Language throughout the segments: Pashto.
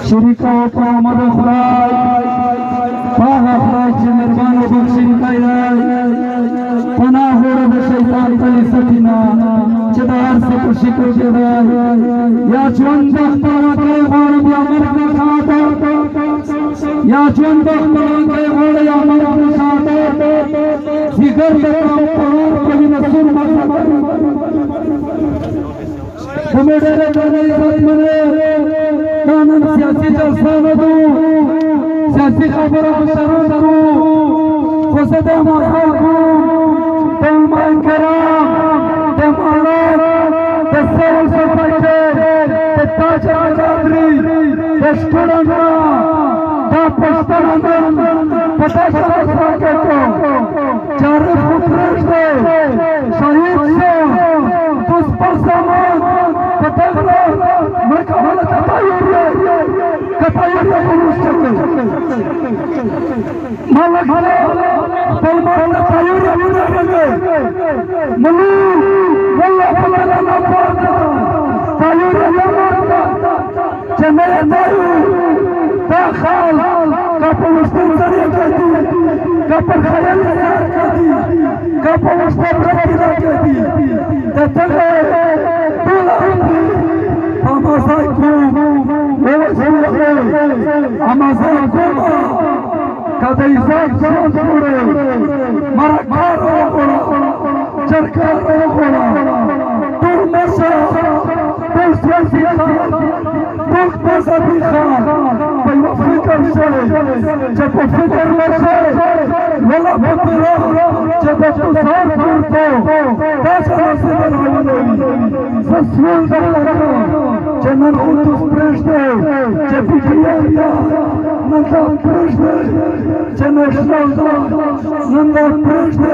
شریکا و پرامد خدای باغ خدای چه مهربان و بخشین کایای پناه ورد شیطان تلی سکینا چه دار سے کشی کو جدای یا چون دخترا کے غور بیا مرد خاطا یا چون دخترا کے غور یا مرد خاطا زگر دکام پرار کبھی نسل مطلب ہمیں ڈیرے کرنے عزت منے کانن سیاسی جلسہ ندو سیاسی خبروں شروع درو فسد مصاقوں تیمان کرام تیمانات تسول سفیتے تتاج آزادری تشکرنا تا پشترنا پتہ شرسا کے تو چارف خطرش دے شہید سے تس پر سامان کتگرہ مرکہ حالت کتایوری پروش چکے مالک پلمان کتایوری پروش چکے ملو واللہ پتلا نپار دیتا تایوری نمارتا چنے تایو تا خال کپا مستر ذریعہ کہتی کپا خیال نظار کہتی کپا مستر ربیدہ کہتی تتگے دولا ہندی آمازائی Amazon Kuma kada izak son pure marakar okora charkar okora turmasa tursiasi tuk pasabi khan paywa fikr shale jab fikr mase wala butira jab tu sar kurto tasha nasir alawani saswal dalaka Cenar utus prește, ce pipianta, nanda prește, ce neșnalda, nanda prește,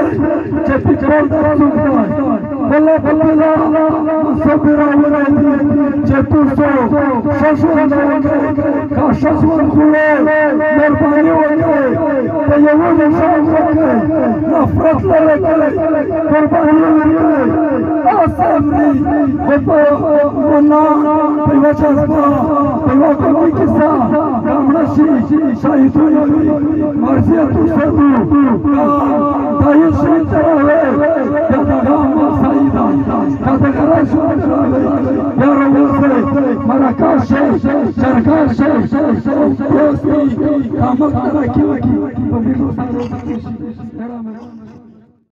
ce pipanta sumta, bala bala, sabira uredi, ce tuso, șașun dăuke, ca șașun hule, merbani oke, pe yeune șașoke, la fratlele ke, merbani oke, asamri, hopa, ona, پیوا چسبا پیوا کمی کسا کامرشی شاہدو یوی مرزی تو سدو دایی شین تراوے یادگام سایدا یادگرہ شون شاوے یا روزے مراکاش چرکاش دوستی کامک ترکی